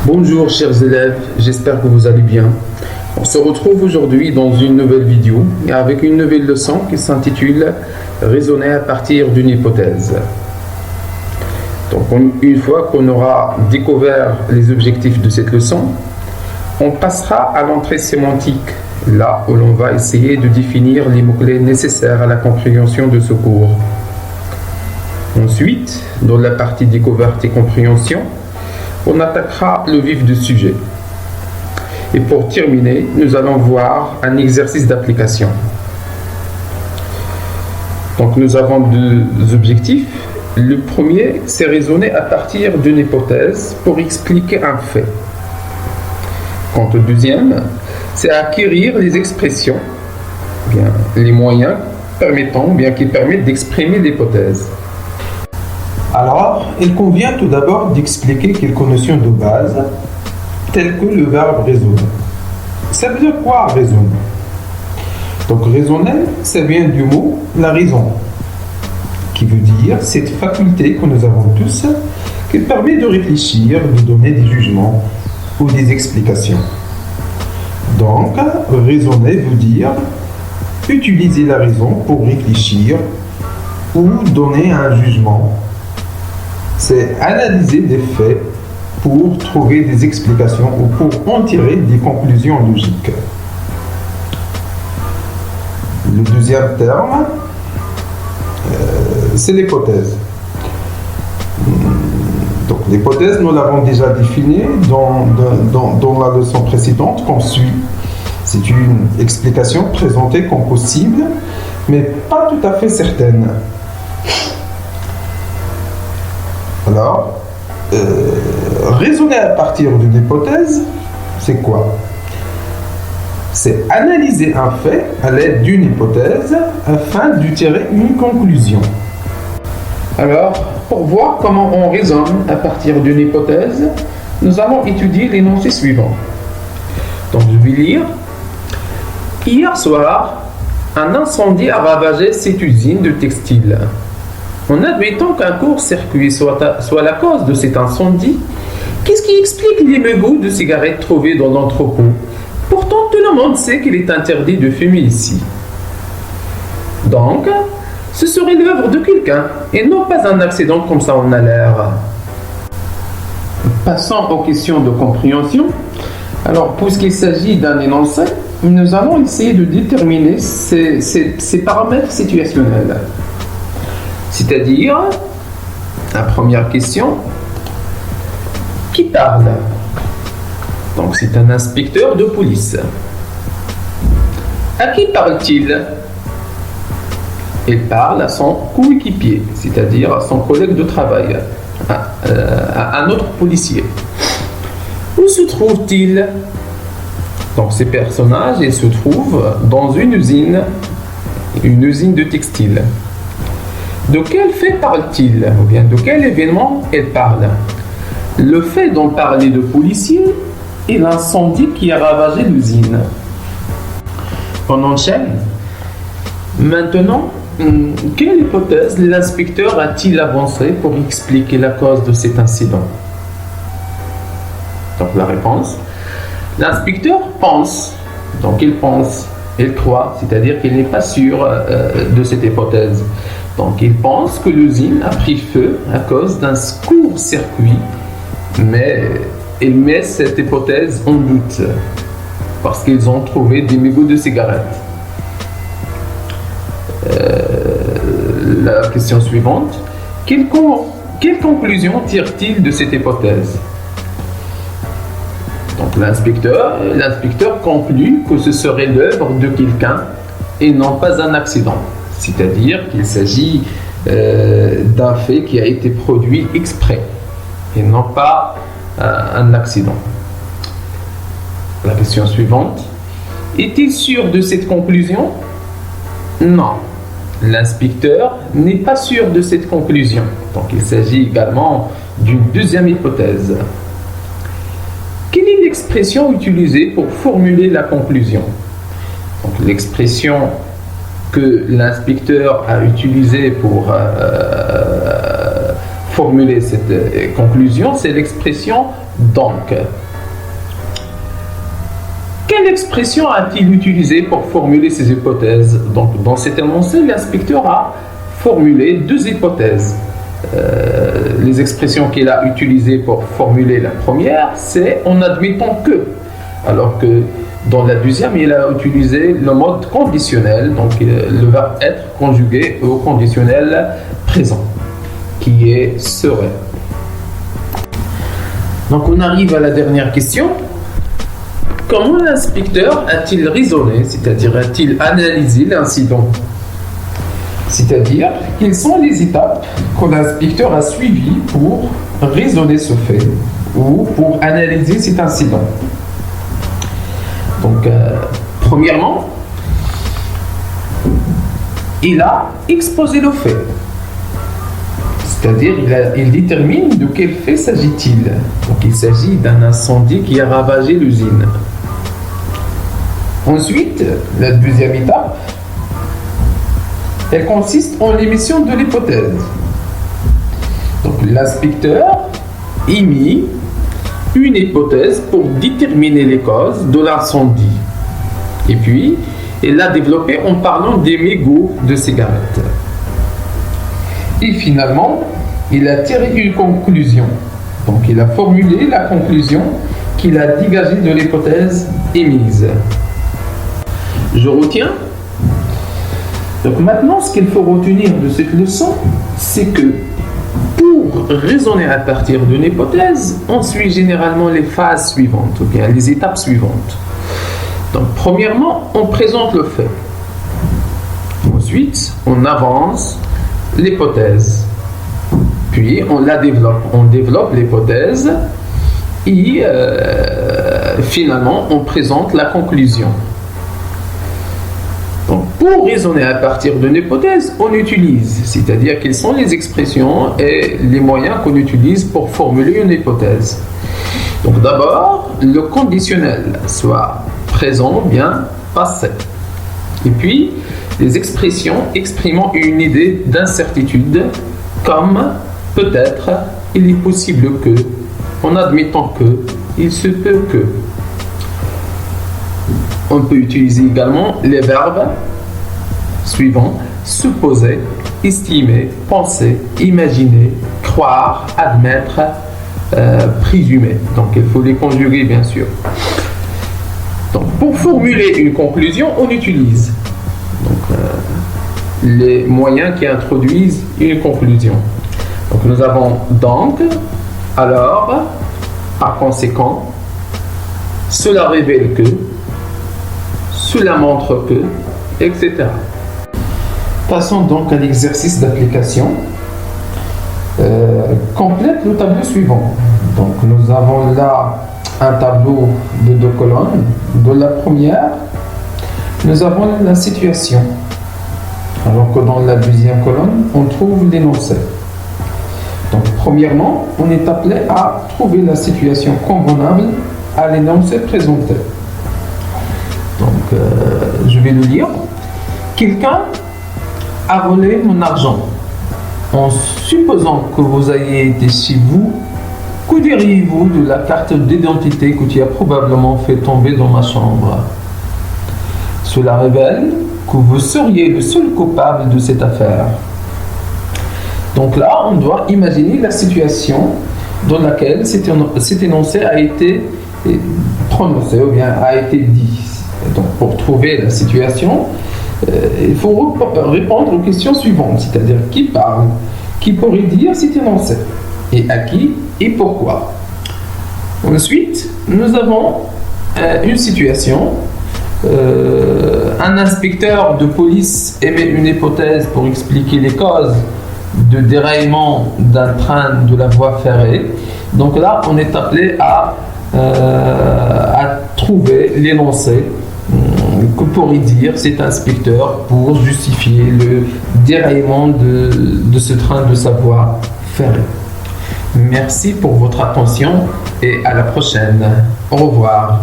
Bonjour chers élèves, j'espère que vous allez bien. On se retrouve aujourd'hui dans une nouvelle vidéo et avec une nouvelle leçon qui s'intitule « Raisonner à partir d'une hypothèse ». Donc une fois qu'on aura découvert les objectifs de cette leçon, on passera à l'entrée sémantique, là où l'on va essayer de définir les mots-clés nécessaires à la compréhension de ce cours. Ensuite, dans la partie découverte et compréhension, on attaquera le vif du sujet. Et pour terminer, nous allons voir un exercice d'application. Donc nous avons deux objectifs. Le premier, c'est raisonner à partir d'une hypothèse pour expliquer un fait. Quant au deuxième, c'est acquérir les expressions, bien, les moyens qui permettent d'exprimer l'hypothèse. Alors, il convient tout d'abord d'expliquer quelques notions de base, telles que le verbe raisonner. Ça veut dire quoi raisonner? Donc raisonner, ça vient du mot la raison, qui veut dire cette faculté que nous avons tous, qui permet de réfléchir, de donner des jugements ou des explications. Donc, raisonner veut dire utiliser la raison pour réfléchir ou donner un jugement. C'est analyser des faits pour trouver des explications ou pour en tirer des conclusions logiques. Le deuxième terme, c'est l'hypothèse. Donc l'hypothèse, nous l'avons déjà définie dans la leçon précédente comme suit. C'est une explication présentée comme possible, mais pas tout à fait certaine. Alors, raisonner à partir d'une hypothèse, c'est quoi? C'est analyser un fait à l'aide d'une hypothèse afin de tirer une conclusion. Alors, pour voir comment on raisonne à partir d'une hypothèse, nous allons étudier l'énoncé suivant. Donc, je vais lire. Hier soir, un incendie a ravagé cette usine de textile. En admettant qu'un court-circuit soit la cause de cet incendie, qu'est-ce qui explique les mégots de cigarettes trouvés dans l'entrepôt? Pourtant, tout le monde sait qu'il est interdit de fumer ici. Donc, ce serait l'œuvre de quelqu'un et non pas un accident comme ça en a l'air. Passons aux questions de compréhension. Alors, puisqu'il s'agit d'un énoncé, nous allons essayer de déterminer ces paramètres situationnels. C'est-à-dire, la première question, qui parle? Donc c'est un inspecteur de police. À qui parle-t-il? Il parle à son coéquipier, c'est-à-dire à son collègue de travail, à un autre policier. Où se trouve-t-il? Donc ces personnages, ils se trouvent dans une usine de textile. De quel fait parle-t-il? Ou bien de quel événement il parle? Le fait d'en parler de policiers et l'incendie qui a ravagé l'usine. On enchaîne. Maintenant, quelle hypothèse l'inspecteur a-t-il avancé pour expliquer la cause de cet incident? Donc la réponse. L'inspecteur pense. Donc il pense, il croit, c'est-à-dire qu'il n'est pas sûr de cette hypothèse. Donc, il pense que l'usine a pris feu à cause d'un court-circuit, mais il met cette hypothèse en doute parce qu'ils ont trouvé des mégots de cigarettes. La question suivante, quelle conclusion tire-t-il de cette hypothèse? Donc, l'inspecteur conclut que ce serait l'œuvre de quelqu'un et non pas un accident. C'est-à-dire qu'il s'agit d'un fait qui a été produit exprès et non pas un accident. La question suivante. Est-il sûr de cette conclusion? Non. L'inspecteur n'est pas sûr de cette conclusion. Donc il s'agit également d'une deuxième hypothèse. Quelle est l'expression utilisée pour formuler la conclusion? Donc l'expression que l'inspecteur a utilisé pour formuler cette conclusion, c'est l'expression donc. Quelle expression a-t-il utilisé pour formuler ces hypothèses? Donc, dans cet énoncé, l'inspecteur a formulé deux hypothèses. Les expressions qu'il a utilisées pour formuler la première, c'est en admettant que, alors que dans la deuxième, il a utilisé le mode conditionnel, donc le verbe être conjugué au conditionnel présent, qui est serait. Donc on arrive à la dernière question. Comment l'inspecteur a-t-il raisonné, c'est-à-dire a-t-il analysé l'incident? C'est-à-dire, quelles sont les étapes que l'inspecteur a suivies pour raisonner ce fait ou pour analyser cet incident? Donc, premièrement, il a exposé le fait. C'est-à-dire, il détermine de quel fait s'agit-il. Donc, il s'agit d'un incendie qui a ravagé l'usine. Ensuite, la deuxième étape, elle consiste en l'émission de l'hypothèse. Donc, l'inspecteur émet une hypothèse pour déterminer les causes de l'incendie. Et puis, il l'a développée en parlant des mégots de cigarettes. Et finalement, il a tiré une conclusion. Donc, il a formulé la conclusion qu'il a dégagée de l'hypothèse émise. Je retiens. Donc maintenant, ce qu'il faut retenir de cette leçon, c'est que pour raisonner à partir d'une hypothèse, on suit généralement les phases suivantes, ou bien les étapes suivantes. Donc premièrement, on présente le fait. Ensuite, on avance l'hypothèse. Puis on la développe. On développe l'hypothèse et finalement, on présente la conclusion. Donc, pour raisonner à partir d'une hypothèse, on utilise, c'est-à-dire quelles sont les expressions et les moyens qu'on utilise pour formuler une hypothèse. Donc d'abord, le conditionnel, soit présent, bien, passé. Et puis, les expressions exprimant une idée d'incertitude, comme peut-être, il est possible que, en admettant que, il se peut que. On peut utiliser également les verbes suivants: supposer, estimer, penser, imaginer, croire, admettre, présumer. Donc il faut les conjuguer bien sûr. Donc pour formuler une conclusion, on utilise les moyens qui introduisent une conclusion. Donc nous avons donc, alors, par conséquent, cela révèle que, cela montre que, etc. Passons donc à l'exercice d'application. Complète le tableau suivant. Donc nous avons là un tableau de 2 colonnes. De la première, nous avons la situation. Alors que dans la deuxième colonne, on trouve l'énoncé. Donc premièrement, on est appelé à trouver la situation convenable à l'énoncé présenté. Donc, je vais le lire. Quelqu'un a volé mon argent. En supposant que vous ayez été chez vous, que diriez-vous de la carte d'identité que tu as probablement fait tomber dans ma chambre? Cela révèle que vous seriez le seul coupable de cette affaire. Donc là, on doit imaginer la situation dans laquelle cet énoncé a été prononcé ou bien a été dit. Donc, pour trouver la situation, il faut répondre aux questions suivantes, c'est-à-dire qui parle, qui pourrait dire cet énoncé, et à qui et pourquoi. Ensuite, nous avons une situation. Un inspecteur de police émet une hypothèse pour expliquer les causes de déraillement d'un train de la voie ferrée. Donc là, on est appelé à trouver l'énoncé que pourrait dire cet inspecteur pour justifier le déraillement de ce train de sa voie ferrée. Merci pour votre attention et à la prochaine. Au revoir.